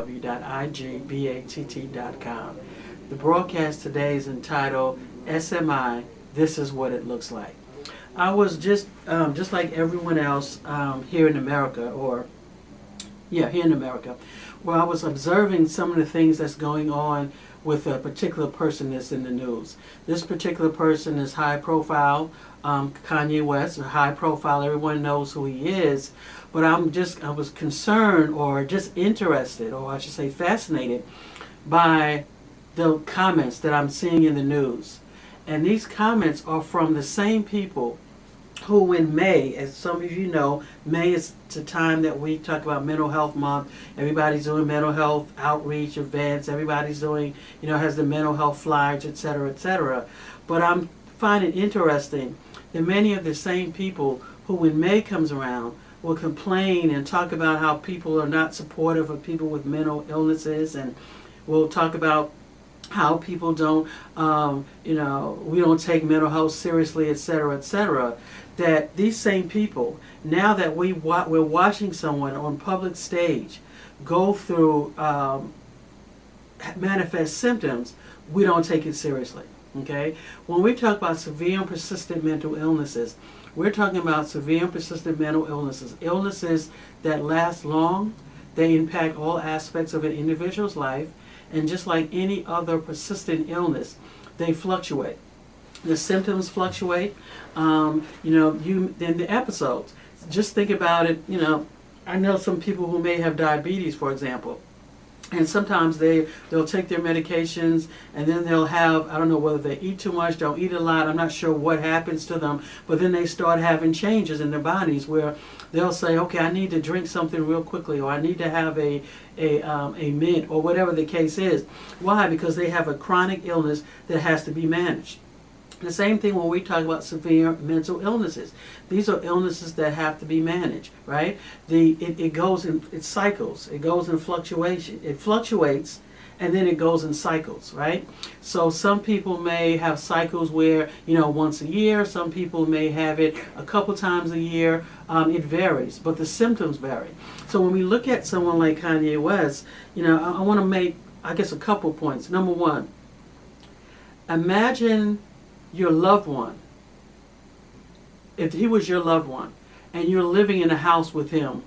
www.igbatt.com. The broadcast today is entitled SMI, This is What It Looks Like. I was just like everyone else here in America, here in America, where I was observing some of the things that's going on with a particular person that's in the news. This particular person is high profile, Kanye West, high profile, everyone knows who he is, but I was concerned or just interested, or I should say fascinated, by the comments that I'm seeing in the news. And these comments are from the same people who in May, as some of you know, May is the time that we talk about Mental Health Month. Everybody's doing mental health outreach events. Everybody's doing, has the mental health flyers, etc., etc. But I'm finding it interesting that many of the same people who, when May comes around, will complain and talk about how people are not supportive of people with mental illnesses, and will talk about how people don't, we don't take mental health seriously, etc., etc., that these same people, now that we're watching someone on public stage go through manifest symptoms, we don't take it seriously, okay? When we talk about severe and persistent mental illnesses, we're talking about severe and persistent mental illnesses that last long. They impact all aspects of an individual's life, and just like any other persistent illness, they fluctuate. The symptoms fluctuate, then the episodes. Just think about it, I know some people who may have diabetes, for example, and sometimes they'll take their medications, and then they'll have, I don't know whether they eat too much, don't eat a lot, I'm not sure what happens to them, but then they start having changes in their bodies where they'll say, okay, I need to drink something real quickly, or I need to have a mint, or whatever the case is. Why? Because they have a chronic illness that has to be managed. The same thing when we talk about severe mental illnesses. These are illnesses that have to be managed, right? It goes in, it cycles. It goes in fluctuation. It fluctuates, and then it goes in cycles, right? So some people may have cycles where, once a year. Some people may have it a couple times a year. It varies, but the symptoms vary. So when we look at someone like Kanye West, I want to make, I guess, a couple points. Number one, imagine your loved one, if he was your loved one, and you're living in a house with him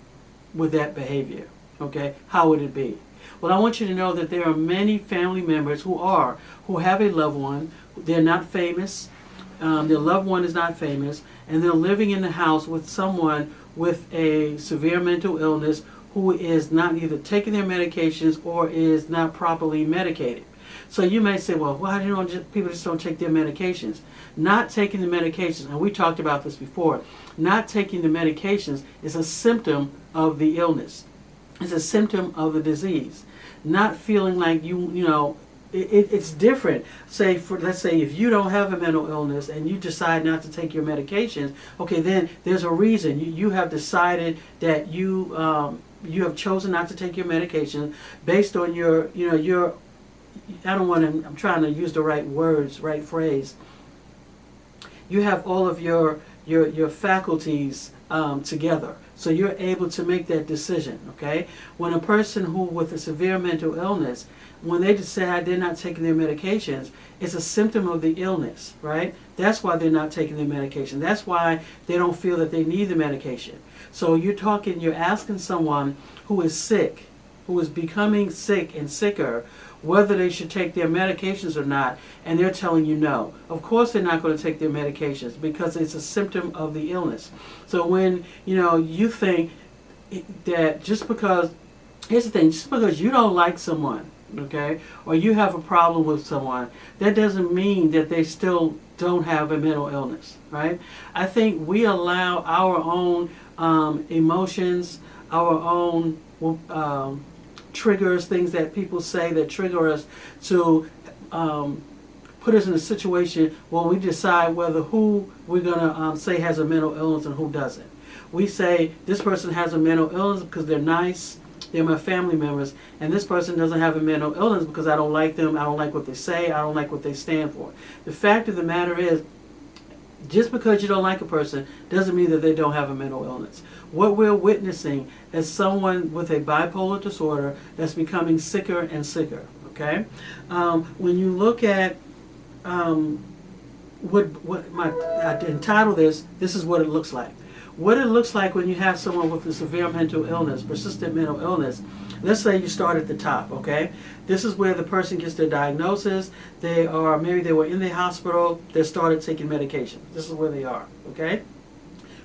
with that behavior, okay, how would it be? Well, I want you to know that there are many family members who have a loved one. They're not famous. Their loved one is not famous, and they're living in the house with someone with a severe mental illness who is not either taking their medications or is not properly medicated. So you may say, well, why people just don't take their medications? Not taking the medications, and we talked about this before, not taking the medications is a symptom of the illness. It's a symptom of the disease. Not feeling like it's different. Let's say if you don't have a mental illness and you decide not to take your medications, okay, then there's a reason. You have decided that you have chosen not to take your medication based on your I'm trying to use the right words, right phrase. You have all of your faculties together. So you're able to make that decision, okay? When a person who with a severe mental illness, when they decide they're not taking their medications, it's a symptom of the illness, right? That's why they're not taking their medication. That's why they don't feel that they need the medication. So you're asking someone who is sick, who is becoming sick and sicker, whether they should take their medications or not, and they're telling you no. Of course they're not going to take their medications because it's a symptom of the illness. So when, you think that just because you don't like someone, okay, or you have a problem with someone, that doesn't mean that they still don't have a mental illness, right? I think we allow our own emotions, our own triggers, things that people say that trigger us to put us in a situation where we decide whether who we're going to say has a mental illness and who doesn't. We say this person has a mental illness because they're nice, they're my family members, and this person doesn't have a mental illness because I don't like them, I don't like what they say, I don't like what they stand for. The fact of the matter is, just because you don't like a person doesn't mean that they don't have a mental illness. What we're witnessing is someone with a bipolar disorder that's becoming sicker and sicker. Okay, when you look at I entitled this is what it looks like. What it looks like when you have someone with a severe mental illness, persistent mental illness. Let's say you start at the top, okay? This is where the person gets their diagnosis. Maybe they were in the hospital, they started taking medications. This is where they are, okay?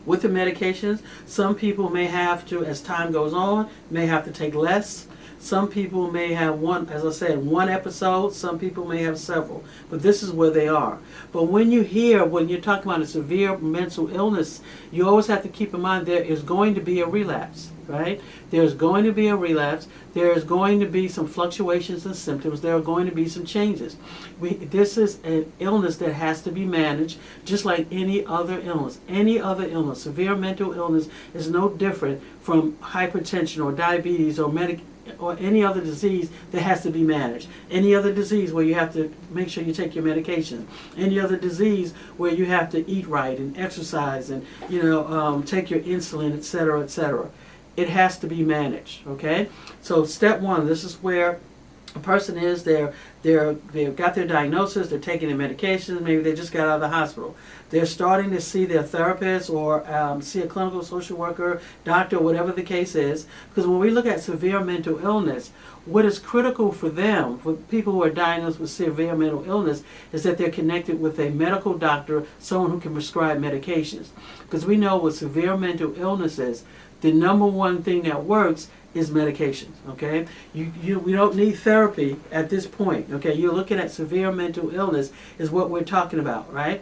With the medications, some people may have to, as time goes on, may have to take less. Some people may have one, as I said, one episode. Some people may have several. But this is where they are. But when you're talking about a severe mental illness, you always have to keep in mind there is going to be a relapse, right? There's going to be a relapse. There's going to be some fluctuations in symptoms. There are going to be some changes. This is an illness that has to be managed just like any other illness. Any other illness, severe mental illness, is no different from hypertension or diabetes or any other disease that has to be managed. Any other disease where you have to make sure you take your medication. Any other disease where you have to eat right and exercise and take your insulin, etc., etc. It has to be managed. Okay. So step one. This is where a person is. They've got their diagnosis. They're taking their medications. Maybe they just got out of the hospital. They're starting to see their therapist or see a clinical social worker, doctor, whatever the case is. Because when we look at severe mental illness, what is critical for them, for people who are diagnosed with severe mental illness, is that they're connected with a medical doctor, someone who can prescribe medications. Because we know with severe mental illnesses, the number one thing that works is medications. Okay, we don't need therapy at this point. Okay, you're looking at severe mental illness is what we're talking about, right?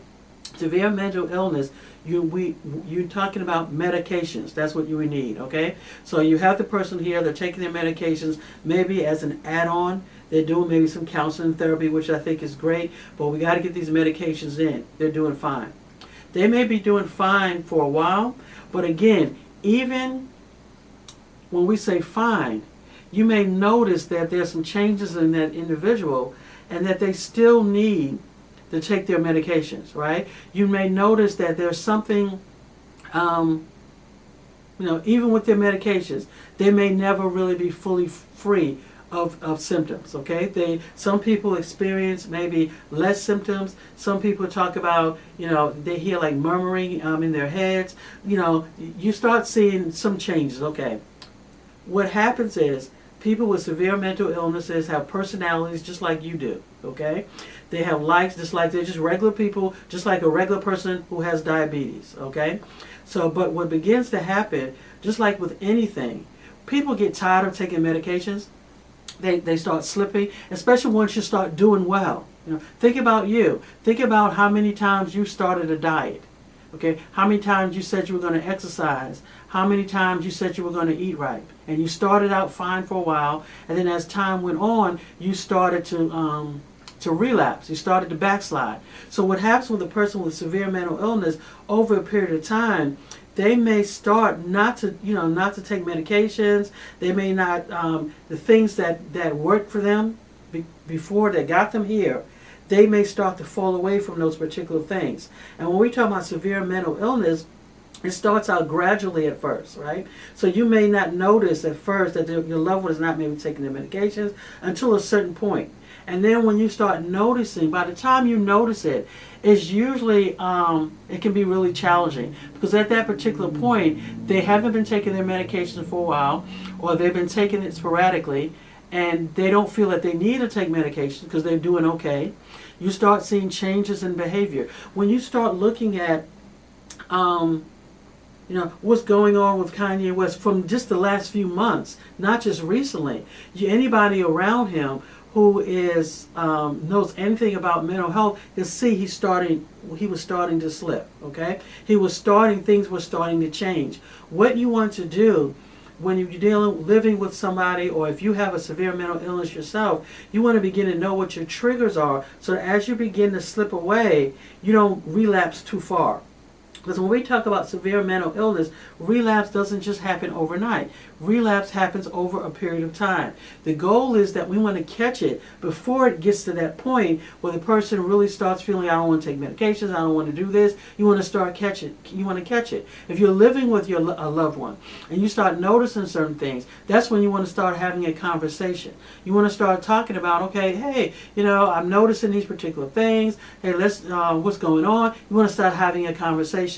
Severe mental illness, you're talking about medications. That's what you would need. Okay, so you have the person here. They're taking their medications maybe as an add-on. They're doing maybe some counseling therapy, which I think is great. But we got to get these medications in. They're doing fine. They may be doing fine for a while, but again, even when we say fine, you may notice that there's some changes in that individual and that they still need to take their medications, right? You may notice that there's something, even with their medications, they may never really be fully free of symptoms, okay? Some people experience maybe less symptoms. Some people talk about, they hear like murmuring in their heads. You start seeing some changes, okay? What happens is people with severe mental illnesses have personalities just like you do, okay? They have likes just like they're just regular people, just like a regular person who has diabetes, okay? So, but what begins to happen, just like with anything, people get tired of taking medications. They start slipping, especially once you start doing well. Think about you. Think about how many times you started a diet. Okay, how many times you said you were going to exercise, how many times you said you were going to eat right, and you started out fine for a while, and then as time went on, you started to relapse, you started to backslide. So what happens with a person with severe mental illness over a period of time, they may start not to take medications. They may not, the things that worked for them before they got them here, they may start to fall away from those particular things. And when we talk about severe mental illness, it starts out gradually at first, right? So you may not notice at first that your loved one is not maybe taking their medications until a certain point. And then when you start noticing, by the time you notice it, it's usually, it can be really challenging. Because at that particular point, they haven't been taking their medications for a while, or they've been taking it sporadically, and they don't feel that they need to take medication because they're doing okay. You start seeing changes in behavior. When you start looking at, what's going on with Kanye West from just the last few months, not just recently. Anybody around him who is knows anything about mental health can see he was starting to slip. Okay, things were starting to change. What you want to do when you're living with somebody, or if you have a severe mental illness yourself, you want to begin to know what your triggers are, so that as you begin to slip away, you don't relapse too far. Because when we talk about severe mental illness, relapse doesn't just happen overnight. Relapse happens over a period of time. The goal is that we want to catch it before it gets to that point where the person really starts feeling, I don't want to take medications, I don't want to do this. You want to start catch it. You want to catch it. If you're living with your a loved one and you start noticing certain things, that's when you want to start having a conversation. You want to start talking about, okay, hey, I'm noticing these particular things. Hey, let's what's going on? You want to start having a conversation.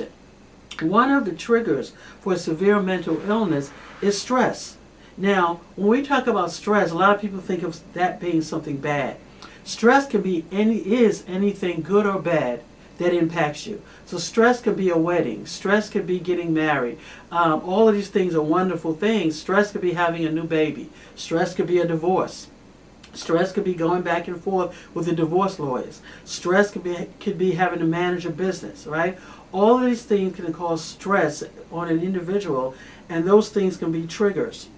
One of the triggers for severe mental illness is stress. Now, when we talk about stress, a lot of people think of that being something bad. Stress can be anything good or bad that impacts you. So stress could be a wedding. Stress could be getting married. All of these things are wonderful things. Stress could be having a new baby. Stress could be a divorce. Stress could be going back and forth with the divorce lawyers. Stress could be having to manage a business, right? All of these things can cause stress on an individual, and those things can be triggers.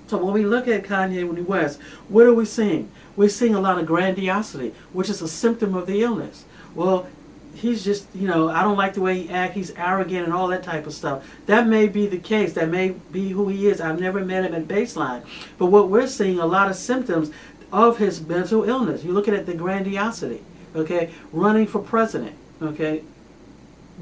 So when we look at Kanye West, what are we seeing? We're seeing a lot of grandiosity, which is a symptom of the illness. Well, he's just, I don't like the way he acts, he's arrogant and all that type of stuff. That may be the case. That may be who he is. I've never met him at baseline. But what we're seeing, a lot of symptoms of his mental illness. You're looking at the grandiosity, okay? Running for president, okay?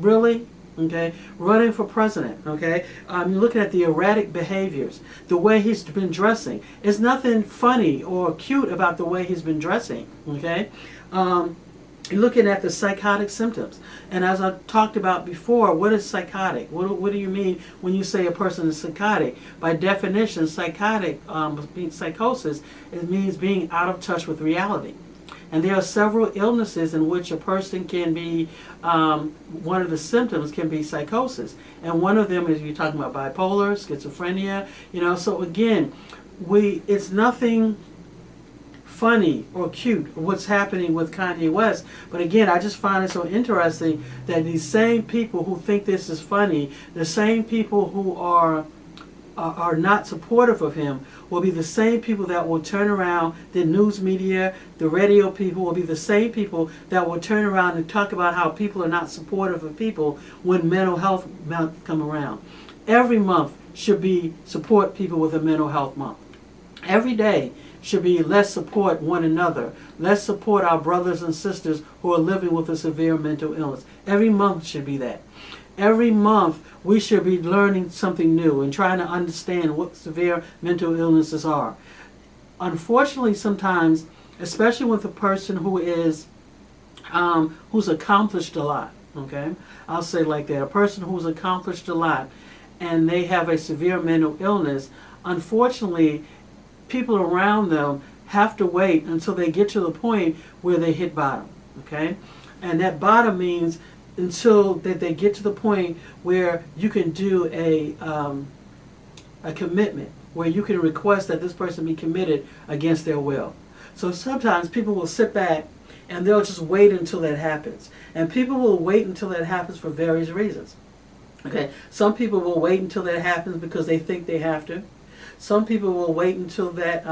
Really? Okay? Running for president, okay? You're looking at the erratic behaviors, the way he's been dressing. There's nothing funny or cute about the way he's been dressing, okay? You're looking at the psychotic symptoms. And as I talked about before, what is psychotic? What do you mean when you say a person is psychotic? By definition, psychosis, it means being out of touch with reality. And there are several illnesses in which a person can be, one of the symptoms can be psychosis. And one of them is, you're talking about bipolar, schizophrenia, so again, it's nothing funny or cute what's happening with Kanye West. But again, I just find it so interesting that these same people who think this is funny, the same people who are not supportive of him, will be the same people that will turn around, the news media, the radio people will be the same people that will turn around and talk about how people are not supportive of people when mental health month come around. Every month should be support people with a mental health month. Every day should be let's support one another. Let's support our brothers and sisters who are living with a severe mental illness. Every month should be that. Every month we should be learning something new and trying to understand what severe mental illnesses are. Unfortunately, sometimes, especially with a person who is who's accomplished a lot, okay? I'll say like that. A person who's accomplished a lot and they have a severe mental illness, unfortunately, people around them have to wait until they get to the point where they hit bottom, okay? And that bottom means until that they get to the point where you can do a commitment, where you can request that this person be committed against their will. So sometimes people will sit back and they'll just wait until that happens. And people will wait until that happens for various reasons. Okay, some people will wait until that happens because they think they have to. Some people will wait until that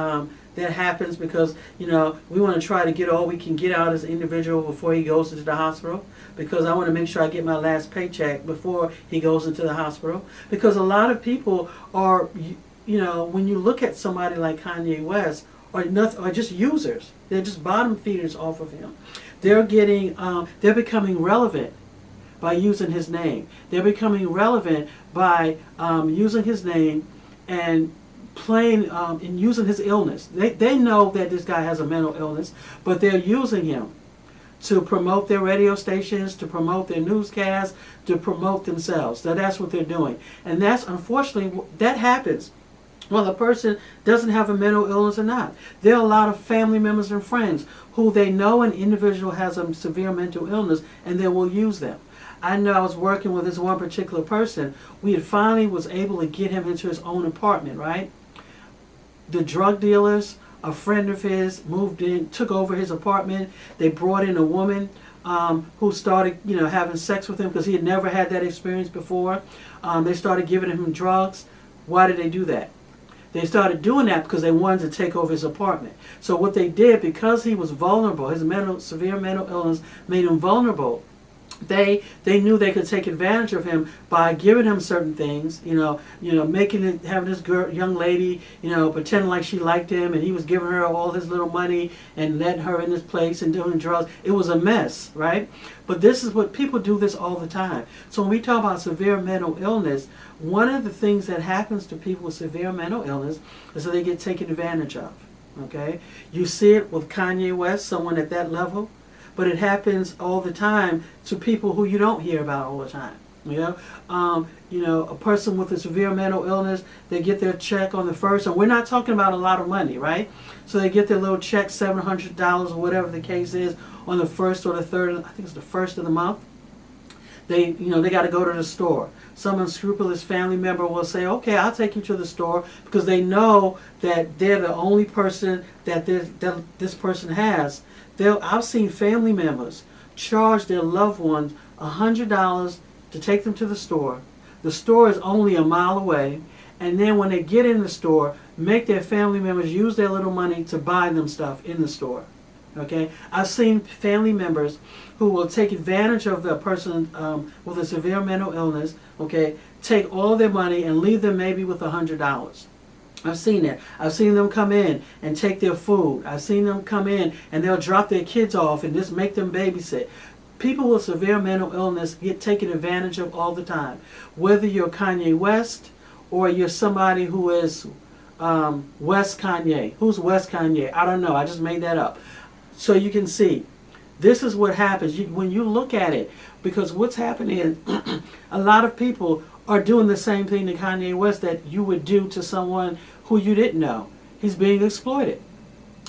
happens because, we want to try to get all we can get out as an individual before he goes into the hospital, because I want to make sure I get my last paycheck before he goes into the hospital. Because a lot of people are, when you look at somebody like Kanye West, are just users. They're just bottom feeders off of him. They're becoming relevant by using his name. They're becoming relevant by using his name and playing and using his illness. They know that this guy has a mental illness, but they're using him to promote their radio stations, to promote their newscasts, to promote themselves. So that's what they're doing. And that's, unfortunately, that happens whether a person doesn't have a mental illness or not. There are a lot of family members and friends who they know an individual has a severe mental illness, and they will use them. I know I was working with this one particular person. We had finally was able to get him into his own apartment, right? The drug dealers, a friend of his, moved in, took over his apartment. They brought in a woman who started, having sex with him because he had never had that experience before. They started giving him drugs. Why did they do that? They started doing that because they wanted to take over his apartment. So what they did, because he was vulnerable, his severe mental illness made him vulnerable. they knew they could take advantage of him by giving him certain things, making it, having this young lady, pretending like she liked him, and he was giving her all his little money and letting her in this place and doing drugs. It was a mess, right? But this is what people do this all the time. So when we talk about severe mental illness, one of the things that happens to people with severe mental illness is that they get taken advantage of. Okay, you see it with Kanye West, someone at that level. But it happens all the time to people who you don't hear about all the time. A person with a severe mental illness, they get their check on the first, and we're not talking about a lot of money, right? So they get their little check, $700 or whatever the case is, on the first or the third, I think it's the first of the month. They got to go to the store. Some unscrupulous family member will say, okay, I'll take you to the store, because they know that they're the only person that this person has. I've seen family members charge their loved ones $100 to take them to the store. The store is only a mile away, and then when they get in the store, make their family members use their little money to buy them stuff in the store. Okay, I've seen family members who will take advantage of the person with a severe mental illness. Okay, take all their money and leave them maybe with $100. I've seen that. I've seen them come in and take their food. I've seen them come in and they'll drop their kids off and just make them babysit. People with severe mental illness get taken advantage of all the time. Whether you're Kanye West or you're somebody who is West Kanye. Who's West Kanye? I don't know. I just made that up. So you can see, this is what happens when you look at it. Because what's happening is a lot of people are doing the same thing to Kanye West that you would do to someone who you didn't know. He's being exploited.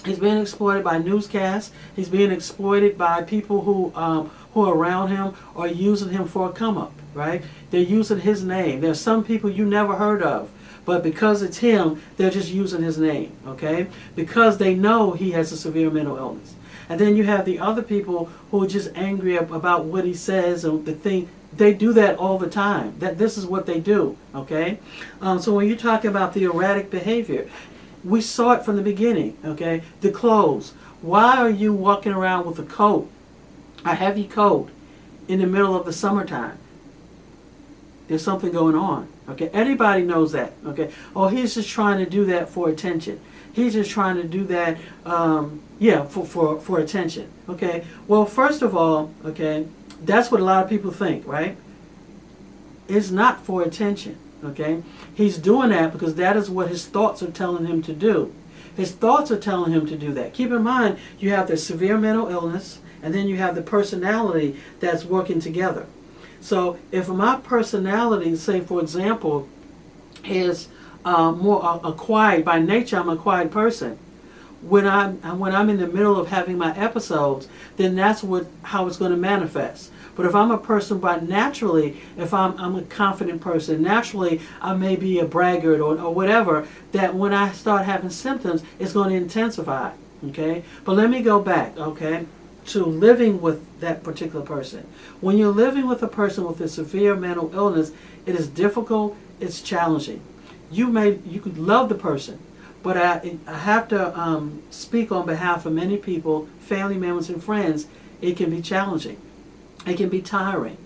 He's being exploited by newscasts. He's being exploited by people who are around him or using him for a come up, right? They're using his name. There's some people you never heard of, but because it's him, they're just using his name, okay? Because they know he has a severe mental illness. And then you have the other people who are just angry about what he says and the thing. They do that all the time. This is what they do, okay? So when you're talking about the erratic behavior, we saw it from the beginning, okay? The clothes. Why are you walking around with a coat, a heavy coat, in the middle of the summertime? There's something going on, okay? Everybody knows that, okay? Oh, he's just trying to do that for attention. He's just trying to do that, for attention, okay? Well, first of all, okay, that's what a lot of people think, right? It's not for attention, okay? He's doing that because that is what his thoughts are telling him to do. His thoughts are telling him to do that. Keep in mind, you have the severe mental illness, and then you have the personality that's working together. So if my personality, say for example, is more a quiet, by nature I'm a quiet person. When I'm in the middle of having my episodes, then that's how it's going to manifest. But if I'm a person naturally, if I'm a confident person, naturally I may be a braggart or whatever, that when I start having symptoms, it's going to intensify. Okay? But let me go back, okay, to living with that particular person. When you're living with a person with a severe mental illness, it is difficult, it's challenging. You could love the person, but I have to speak on behalf of many people, family members and friends. It can be challenging. It can be tiring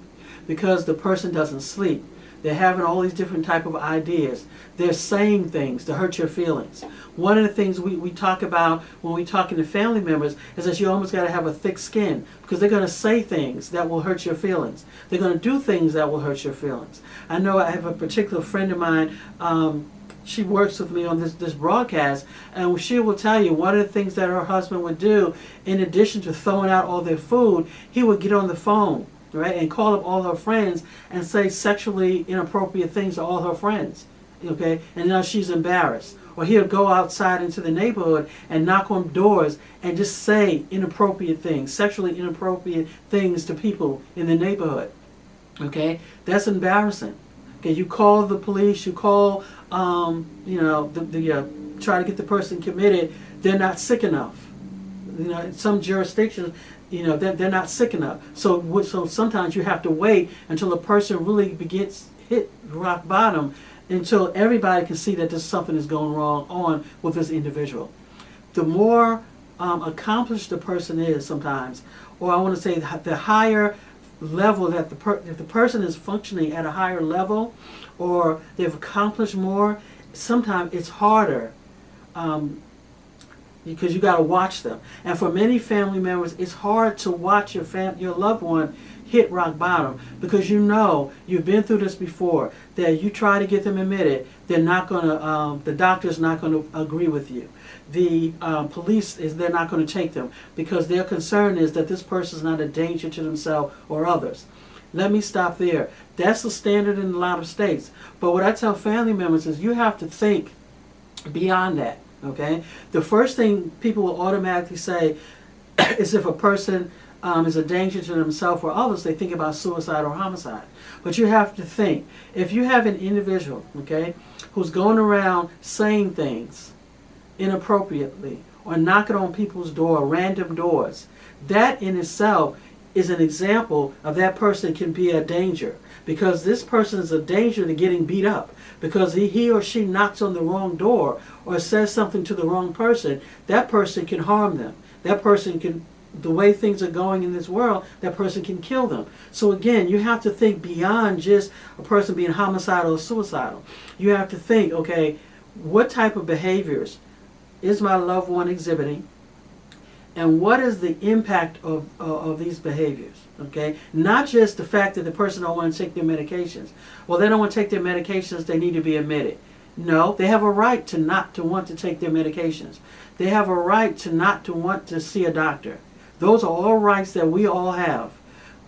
because the person doesn't sleep. They're having all these different type of ideas. They're saying things to hurt your feelings. One of the things we talk about when we talk to family members is that you almost got to have a thick skin because they're going to say things that will hurt your feelings. They're going to do things that will hurt your feelings. I know I have a particular friend of mine, she works with me on this broadcast, and she will tell you one of the things that her husband would do, in addition to throwing out all their food, he would get on the phone, right, and call up all her friends and say sexually inappropriate things to all her friends, okay, and now she's embarrassed. Or he'll go outside into the neighborhood and knock on doors and just say inappropriate things, sexually inappropriate things to people in the neighborhood, okay? That's embarrassing. Okay, you call the police, you call, try to get the person committed. They're not sick enough. In some jurisdictions, they're not sick enough. So sometimes you have to wait until a person really hit rock bottom, until everybody can see that there's something is going wrong on with this individual. The more accomplished the person is sometimes, or I want to say the higher level that if the person is functioning at a higher level, or they've accomplished more, sometimes it's harder. Because you got to watch them. And for many family members, it's hard to watch your loved one hit rock bottom, because you've been through this before, that you try to get them admitted, they're not going to, the doctor's not going to agree with you. The police, they're not going to take them, because their concern is that this person is not a danger to themselves or others. Let me stop there. That's the standard in a lot of states. But what I tell family members is you have to think beyond that. Okay? The first thing people will automatically say is if a person is a danger to themselves or others, they think about suicide or homicide. But you have to think, if you have an individual, okay, who's going around saying things inappropriately or knocking on people's door, random doors, that in itself is an example of that person can be a danger, because this person is a danger to getting beat up, because he or she knocks on the wrong door or says something to the wrong person. That person can harm them. That person can, the way things are going in this world, that person can kill them. So again, you have to think beyond just a person being homicidal or suicidal. You have to think, okay, what type of behaviors is my loved one exhibiting? And what is the impact of these behaviors? Okay, not just the fact that the person don't want to take their medications. Well, they don't want to take their medications, they need to be admitted. No, they have a right to not to want to take their medications. They have a right to not to want to see a doctor. Those are all rights that we all have.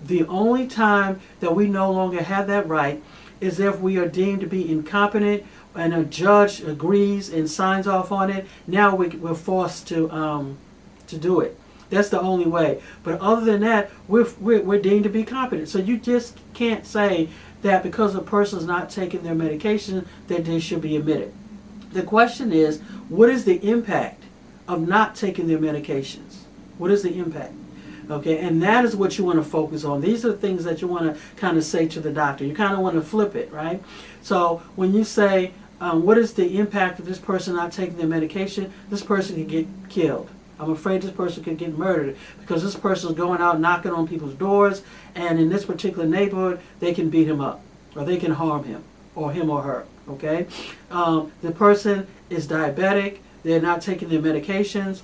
The only time that we no longer have that right is if we are deemed to be incompetent and a judge agrees and signs off on it. Now we're forced to do it. That's the only way. But other than that, we're deemed to be competent. So you just can't say that because a person's not taking their medication that they should be admitted. The question is, what is the impact of not taking their medications? What is the impact? Okay, and that is what you want to focus on. These are the things that you want to kind of say to the doctor. You kind of want to flip it, right? So when you say, what is the impact of this person not taking their medication? This person can get killed. I'm afraid this person could get murdered because this person is going out knocking on people's doors, and in this particular neighborhood, they can beat him up, or they can harm him or her, okay? The person is diabetic. They're not taking their medications.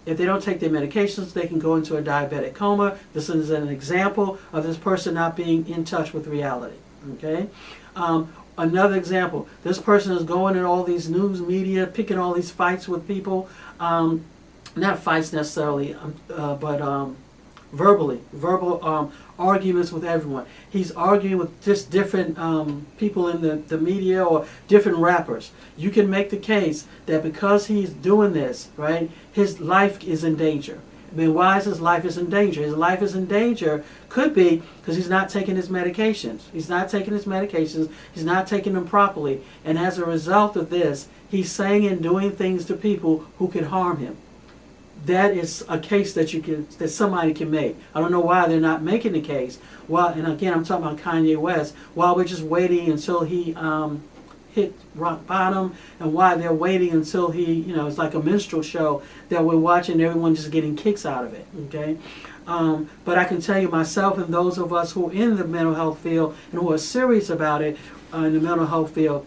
If they don't take their medications, they can go into a diabetic coma. This is an example of this person not being in touch with reality, okay? Another example, this person is going in all these news media, picking all these fights with people. Not fights necessarily, but verbal arguments with everyone. He's arguing with just different people in the media or different rappers. You can make the case that because he's doing this, right, his life is in danger. I mean, why is his life in danger? His life is in danger could be because he's not taking his medications. He's not taking his medications. He's not taking them properly. And as a result of this, he's saying and doing things to people who could harm him. That is a case that somebody can make. I don't know why they're not making the case. And again, I'm talking about Kanye West. While we're just waiting until he hit rock bottom, and why they're waiting until he, it's like a minstrel show that we're watching, everyone just getting kicks out of it. Okay, but I can tell you, myself and those of us who are in the mental health field and who are serious about it in the mental health field,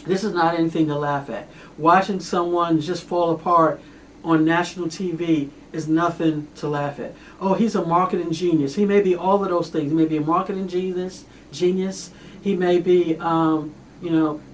this is not anything to laugh at. Watching someone just fall apart on national TV is nothing to laugh at. Oh, he's a marketing genius. He may be all of those things. He may be a marketing genius. He may be,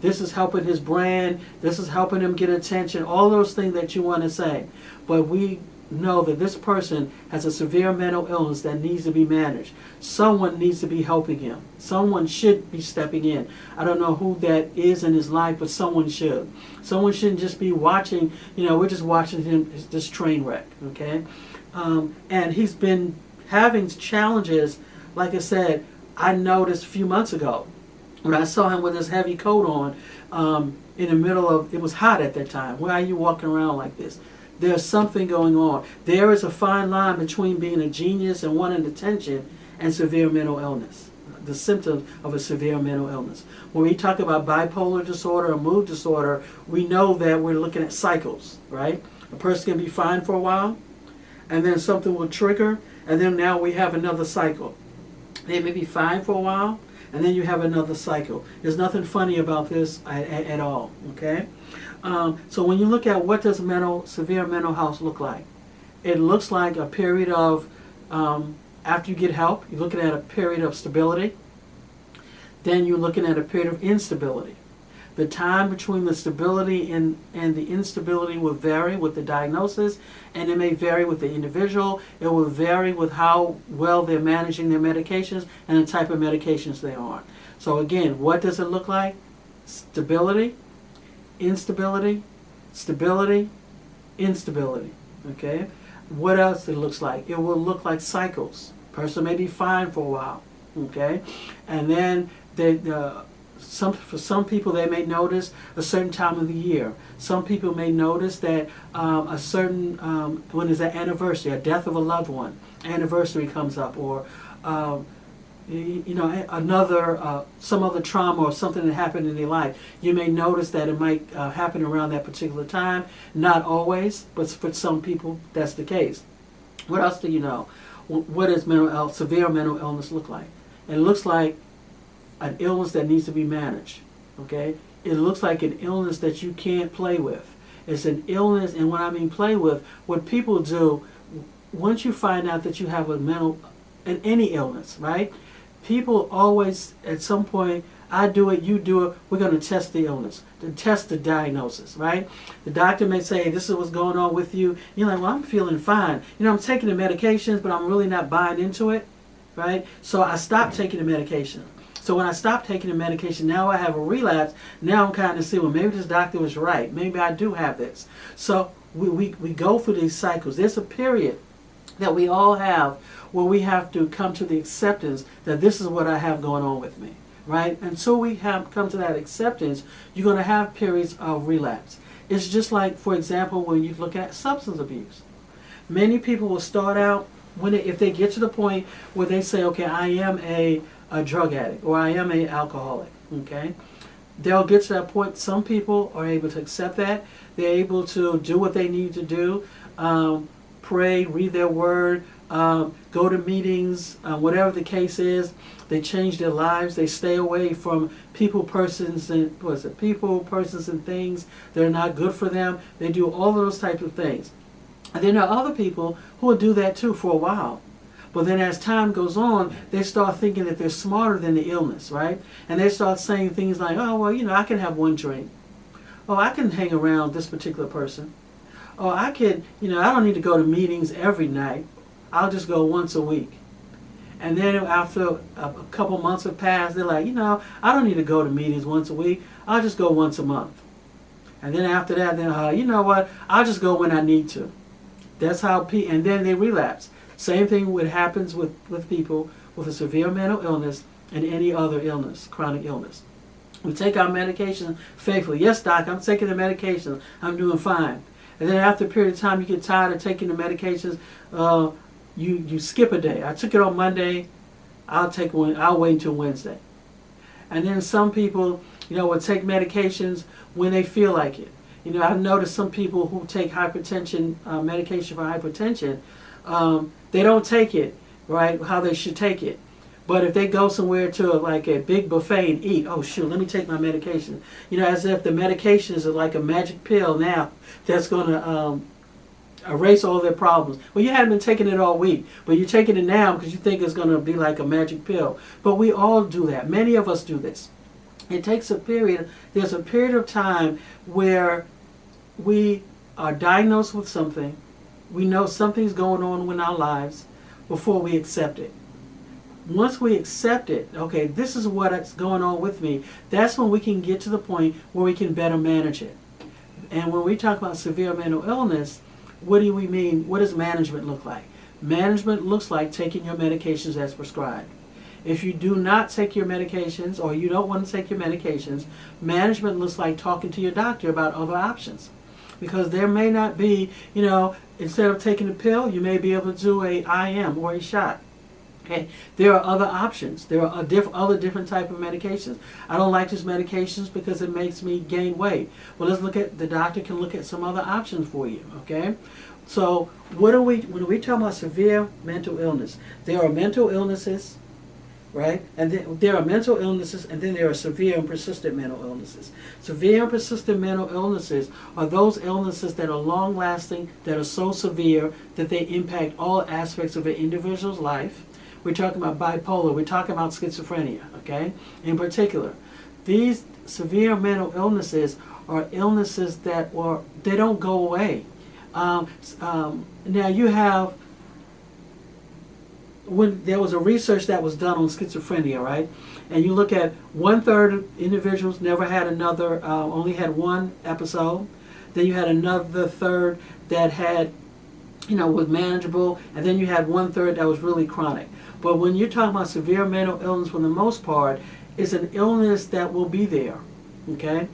this is helping his brand. This is helping him get attention. All those things that you want to say. But we know that this person has a severe mental illness that needs to be managed. Someone needs to be helping him. Someone should be stepping in. I don't know who that is in his life, but someone should. Someone shouldn't just be watching, we're just watching him, this train wreck, okay? And he's been having challenges. Like I said, I noticed a few months ago when I saw him with his heavy coat on in the middle of, it was hot at that time. Why are you walking around like this? There's something going on. There is a fine line between being a genius and wanting attention and severe mental illness, the symptoms of a severe mental illness. When we talk about bipolar disorder or mood disorder, we know that we're looking at cycles, right? A person can be fine for a while, and then something will trigger, and then now we have another cycle. They may be fine for a while, and then you have another cycle. There's nothing funny about this at all, okay? So when you look at what does severe mental health look like, it looks like a period of, after you get help, you're looking at a period of stability. Then you're looking at a period of instability. The time between the stability and the instability will vary with the diagnosis, and it may vary with the individual. It will vary with how well they're managing their medications and the type of medications they're on. So again, what does it look like? Stability, instability, stability, instability. Okay? What else it looks like? It will look like cycles. Person may be fine for a while. Okay? And then for some people, they may notice a certain time of the year. Some people may notice that a certain, when there's an anniversary, a death of a loved one, anniversary comes up, or some other trauma or something that happened in their life. You may notice that it might happen around that particular time. Not always, but for some people, that's the case. What else do you know? What does severe mental illness look like? It looks like an illness that needs to be managed, okay? It looks like an illness that you can't play with. It's an illness, and when I mean play with, what people do, once you find out that you have any illness, right? People always, at some point, I do it, you do it, we're going to test the illness, to test the diagnosis, right? The doctor may say, this is what's going on with you. You're like, well, I'm feeling fine. I'm taking the medications, but I'm really not buying into it, right? So I stopped taking the medication. So when I stopped taking the medication, now I have a relapse. Now I'm kind of seeing, well, maybe this doctor was right. Maybe I do have this. So we go through these cycles. There's a period that we all have where we have to come to the acceptance that this is what I have going on with me, right? Until we come to that acceptance, you're going to have periods of relapse. It's just like, for example, when you look at substance abuse. Many people will start out, if they get to the point where they say, okay, I am a drug addict, or I am an alcoholic, okay? They'll get to that point. Some people are able to accept that. They're able to do what they need to do, pray, read their word, go to meetings, whatever the case is. They change their lives. They stay away from persons, and things that are not good for them. They do all of those types of things. And then there are other people who will do that too for a while. But then as time goes on, they start thinking that they're smarter than the illness, right? And they start saying things like, oh, well, I can have one drink. Oh, I can hang around this particular person. Oh, I can, I don't need to go to meetings every night. I'll just go once a week. And then after a couple months have passed, they're like, I don't need to go to meetings once a week. I'll just go once a month. And then after that, then, you know what? I'll just go when I need to. That's how and then they relapse. Same thing happens with people with a severe mental illness and any other illness, chronic illness. We take our medication faithfully. Yes, doc, I'm taking the medication. I'm doing fine. And then after a period of time, you get tired of taking the medications. You skip a day. I took it on Monday. I'll wait until Wednesday. And then some people, will take medications when they feel like it. I've noticed some people who take hypertension medication for hypertension. They don't take it, right, how they should take it. But if they go somewhere to like a big buffet and eat, oh shoot, let me take my medication. As if the medication is like a magic pill now that's going to erase all their problems. Well, you haven't been taking it all week, but you're taking it now because you think it's going to be like a magic pill. But we all do that. Many of us do this. It takes a period. There's a period of time where we are diagnosed with something. We know something's going on in our lives before we accept it. Once we accept it, okay, this is what's going on with me, that's when we can get to the point where we can better manage it. And when we talk about severe mental illness, what do we mean? What does management look like? Management looks like taking your medications as prescribed. If you do not take your medications or you don't want to take your medications, management looks like talking to your doctor about other options. Because there may not be, instead of taking a pill, you may be able to do a IM or a shot. Okay, there are other options. There are other different type of medications. I don't like these medications because it makes me gain weight. Well, the doctor can look at some other options for you. Okay, so when we talk about severe mental illness, there are mental illnesses, right? And then there are mental illnesses, and then there are severe and persistent mental illnesses. Severe and persistent mental illnesses are those illnesses that are long-lasting, that are so severe that they impact all aspects of an individual's life. We're talking about bipolar, we're talking about schizophrenia, okay? In particular, these severe mental illnesses are illnesses that they don't go away. Now you have, when there was a research that was done on schizophrenia, right? And you look at 1/3 of individuals never had another, only had one episode. Then you had another third that had, was manageable. And then you had 1/3 that was really chronic. But when you're talking about severe mental illness, for the most part, it's an illness that will be there, okay?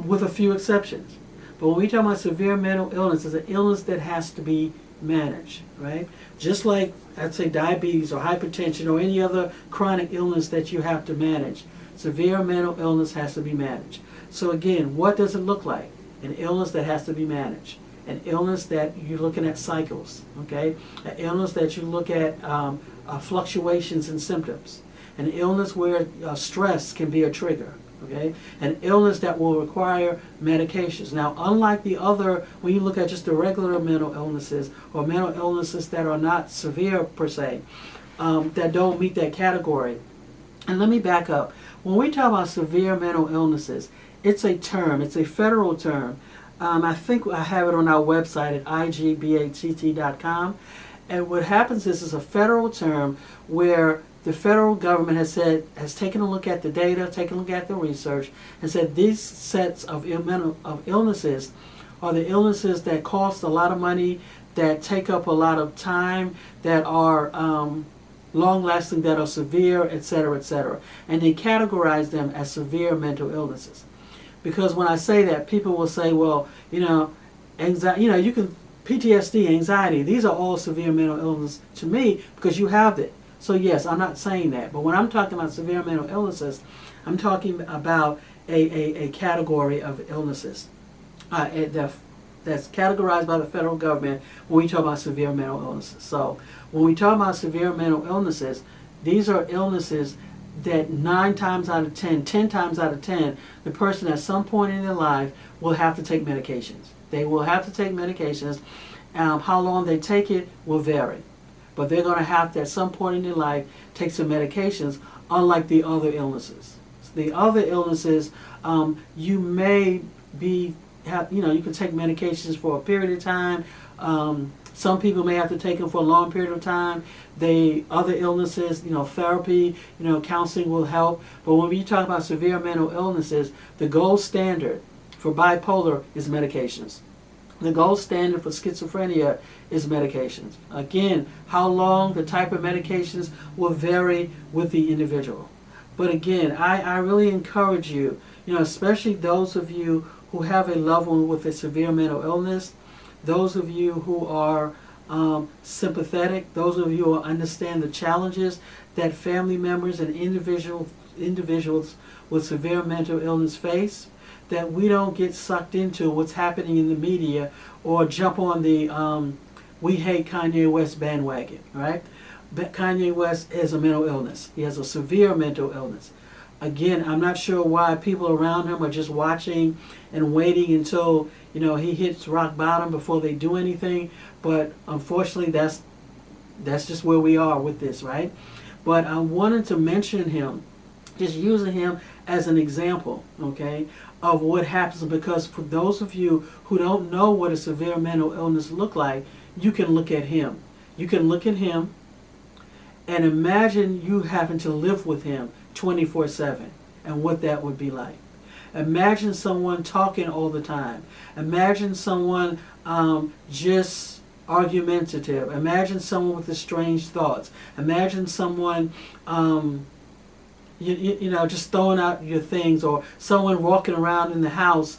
With a few exceptions. But when we talk about severe mental illness, it's an illness that has to be managed, right? Just like, I'd say, diabetes or hypertension or any other chronic illness that you have to manage. Severe mental illness has to be managed. So again, what does it look like? An illness that has to be managed. An illness that you're looking at cycles, okay? An illness that you look at fluctuations in symptoms. An illness where stress can be a trigger. Okay, an illness that will require medications. Now, unlike the other, when you look at just the regular mental illnesses or mental illnesses that are not severe per se, that don't meet that category. And let me back up. When we talk about severe mental illnesses, it's a term. It's a federal term. I think I have it on our website at igbatt.com. And what happens is it's a federal term where the federal government has taken a look at the data, taken a look at the research, and said these sets of illnesses are the illnesses that cost a lot of money, that take up a lot of time, that are long-lasting, that are severe, etc., etc. And they categorize them as severe mental illnesses. Because when I say that, people will say, well, anxiety, you can, PTSD, anxiety, these are all severe mental illness to me because you have it. So yes, I'm not saying that. But when I'm talking about severe mental illnesses, I'm talking about a category of illnesses that's categorized by the federal government when we talk about severe mental illnesses. So when we talk about severe mental illnesses, these are illnesses that 9 times out of 10, 10 times out of 10, the person at some point in their life will have to take medications. They will have to take medications. How long they take it will vary. But they're going to have to, at some point in their life, take some medications, unlike the other illnesses. The other illnesses, you may you can take medications for a period of time. Some people may have to take them for a long period of time. Other illnesses, therapy, counseling will help. But when we talk about severe mental illnesses, the gold standard for bipolar is medications. The gold standard for schizophrenia is medications. Again, how long, the type of medications will vary with the individual. But again, I really encourage you, especially those of you who have a loved one with a severe mental illness, those of you who are sympathetic, those of you who understand the challenges that family members and individuals with severe mental illness face, that we don't get sucked into what's happening in the media or jump on the we hate Kanye West bandwagon, right? But Kanye West has a mental illness. He has a severe mental illness. Again, I'm not sure why people around him are just watching and waiting until, he hits rock bottom before they do anything. But unfortunately, that's just where we are with this, right? But I wanted to mention him, just using him as an example, okay, of what happens, because for those of you who don't know what a severe mental illness look like, you can look at him. You can look at him and imagine you having to live with him 24/7 and what that would be like. Imagine someone talking all the time. Imagine someone just argumentative. Imagine someone with the strange thoughts. Imagine someone just throwing out your things, or someone walking around in the house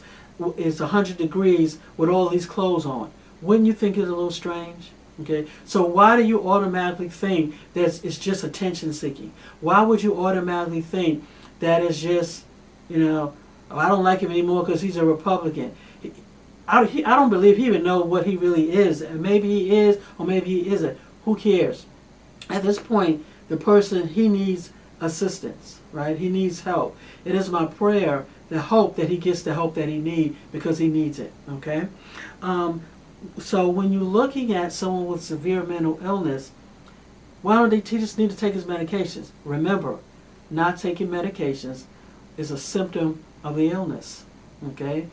is 100 degrees with all these clothes on. Wouldn't you think it's a little strange? Okay, so why do you automatically think that it's just attention seeking? Why would you automatically think that it's just, I don't like him anymore because he's a Republican? I don't believe he even knows what he really is. And maybe he is, or maybe he isn't. Who cares? At this point, the person, he needs assistance, right? He needs help. It is my prayer, the hope that he gets the help that he needs because he needs it, okay? So when you're looking at someone with severe mental illness, why don't they just need to take his medications? Remember, not taking medications is a symptom of the illness, okay?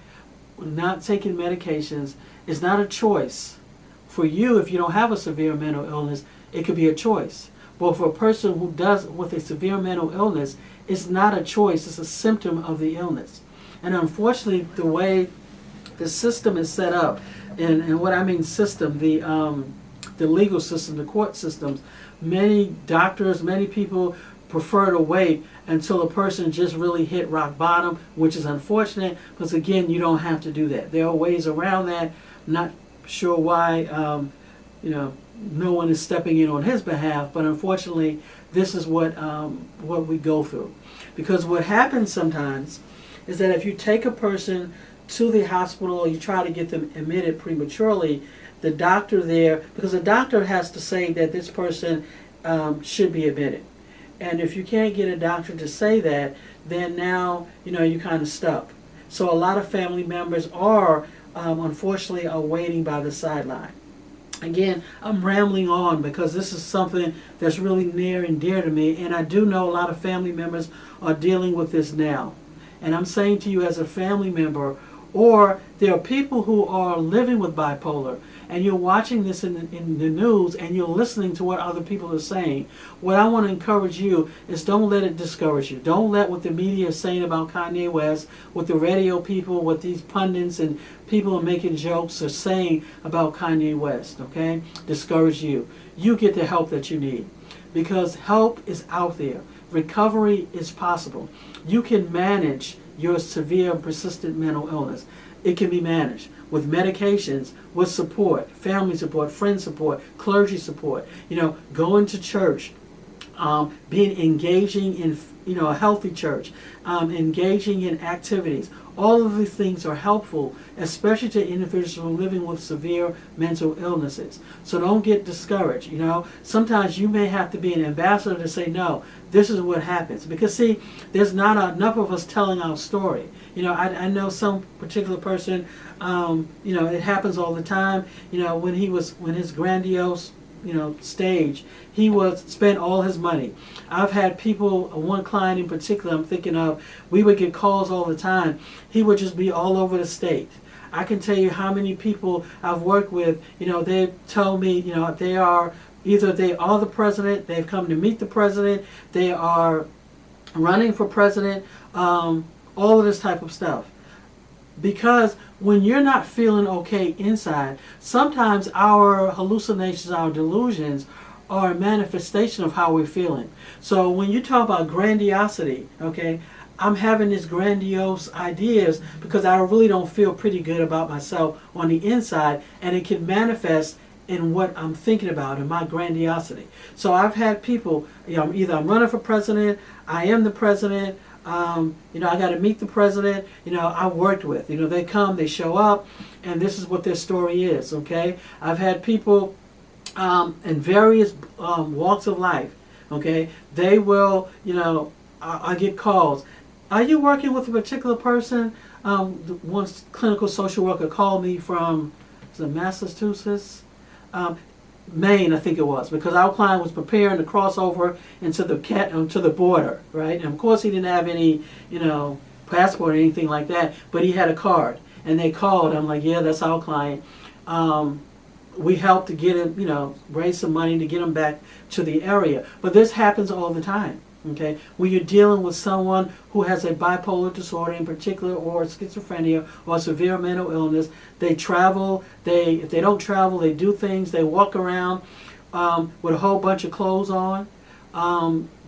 Not taking medications is not a choice. For you, if you don't have a severe mental illness, it could be a choice. But for a person who does with a severe mental illness, it's not a choice, it's a symptom of the illness. And unfortunately, the way the system is set up, and what I mean system, the legal system, the court systems, many doctors, many people prefer to wait until a person just really hit rock bottom, which is unfortunate, because again, you don't have to do that. There are ways around that. I'm not sure why, no one is stepping in on his behalf, but unfortunately, this is what we go through. Because what happens sometimes is that if you take a person to the hospital or you try to get them admitted prematurely, the doctor there, because the doctor has to say that this person should be admitted. And if you can't get a doctor to say that, then now, you're kind of stuck. So a lot of family members are, unfortunately, are waiting by the sideline. Again, I'm rambling on because this is something that's really near and dear to me, and I do know a lot of family members are dealing with this now. And I'm saying to you as a family member, or there are people who are living with bipolar, and you're watching this in the news and you're listening to what other people are saying. What I want to encourage you is don't let it discourage you. Don't let what the media is saying about Kanye West, what the radio people, what these pundits and people are making jokes are saying about Kanye West, okay, discourage you. You get the help that you need, because help is out there. Recovery is possible. You can manage your severe and persistent mental illness. It can be managed with medications, with support, family support, friend support, clergy support, going to church, engaging in a healthy church, engaging in activities. All of these things are helpful, especially to individuals who are living with severe mental illnesses. So don't get discouraged. Sometimes you may have to be an ambassador to say, no, this is what happens. Because see, there's not enough of us telling our story. I know some particular person, it happens all the time. When his grandiose, stage, he spent all his money. I've had people, one client in particular I'm thinking of, we would get calls all the time. He would just be all over the state. I can tell you how many people I've worked with, they tell me, they are the president, they've come to meet the president, they are running for president, all of this type of stuff. Because when you're not feeling okay inside, sometimes our hallucinations, our delusions are a manifestation of how we're feeling. So when you talk about grandiosity, okay, I'm having these grandiose ideas because I really don't feel pretty good about myself on the inside, and it can manifest in what I'm thinking about, in my grandiosity. So I've had people, either I'm running for president, I am the president, I got to meet the president, I worked with, they come, they show up, and this is what their story is, okay? I've had people in various walks of life, okay? They will, I get calls. Are you working with a particular person? One clinical social worker called me from Massachusetts, Maine, I think it was, because our client was preparing to cross over into the border, right? And of course, he didn't have any, passport or anything like that, but he had a card, and they called. I'm like, yeah, that's our client. We helped to get him, raise some money to get him back to the area. But this happens all the time. Okay, when you're dealing with someone who has a bipolar disorder in particular, or schizophrenia, or severe mental illness, they travel. If they don't travel, they do things. They walk around with a whole bunch of clothes on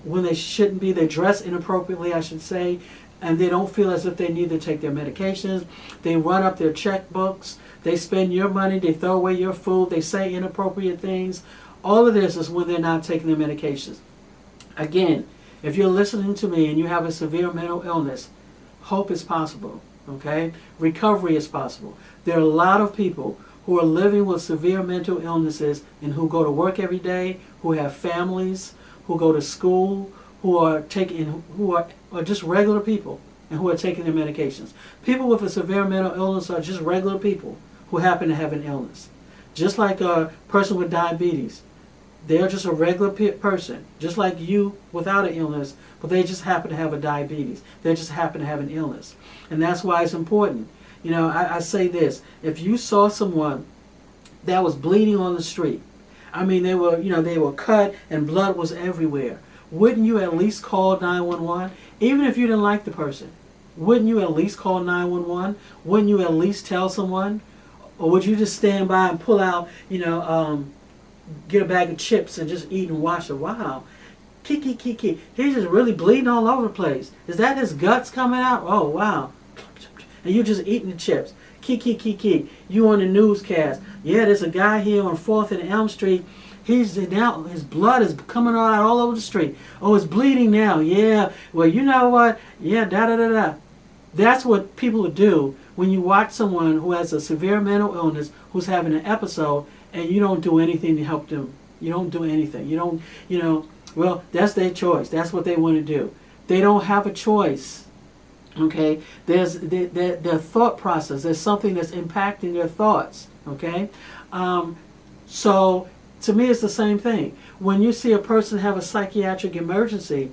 when they shouldn't be. They dress inappropriately, I should say, and they don't feel as if they need to take their medications. They run up their checkbooks. They spend your money. They throw away your food. They say inappropriate things. All of this is when they're not taking their medications. Again, if you're listening to me and you have a severe mental illness, hope is possible, okay? Recovery is possible. There are a lot of people who are living with severe mental illnesses and who go to work every day, who have families, who go to school, who are taking, who are just regular people and who are taking their medications. People with a severe mental illness are just regular people who happen to have an illness. Just like a person with diabetes. They're just a regular person, just like you without an illness, but they just happen to have a diabetes. They just happen to have an illness. And that's why it's important. You know, I say this, if you saw someone that was bleeding on the street, I mean, they were cut and blood was everywhere, wouldn't you at least call 911? Even if you didn't like the person, wouldn't you at least call 911? Wouldn't you at least tell someone? Or would you just stand by and pull out, get a bag of chips and just eat and watch it? Wow. Kiki. He's just really bleeding all over the place. Is that his guts coming out? Oh, wow. And you're just eating the chips. Kiki. You on the newscast. Yeah, there's a guy here on 4th and Elm Street. His blood is coming out all over the street. Oh, it's bleeding now. Yeah. Well, you know what? Yeah, da. That's what people do when you watch someone who has a severe mental illness who's having an episode and you don't do anything to help them. You don't do anything. You don't, well, that's their choice. That's what they want to do. They don't have a choice. Okay? There's their thought process. There's something that's impacting their thoughts. Okay? So, to me, it's the same thing. When you see a person have a psychiatric emergency,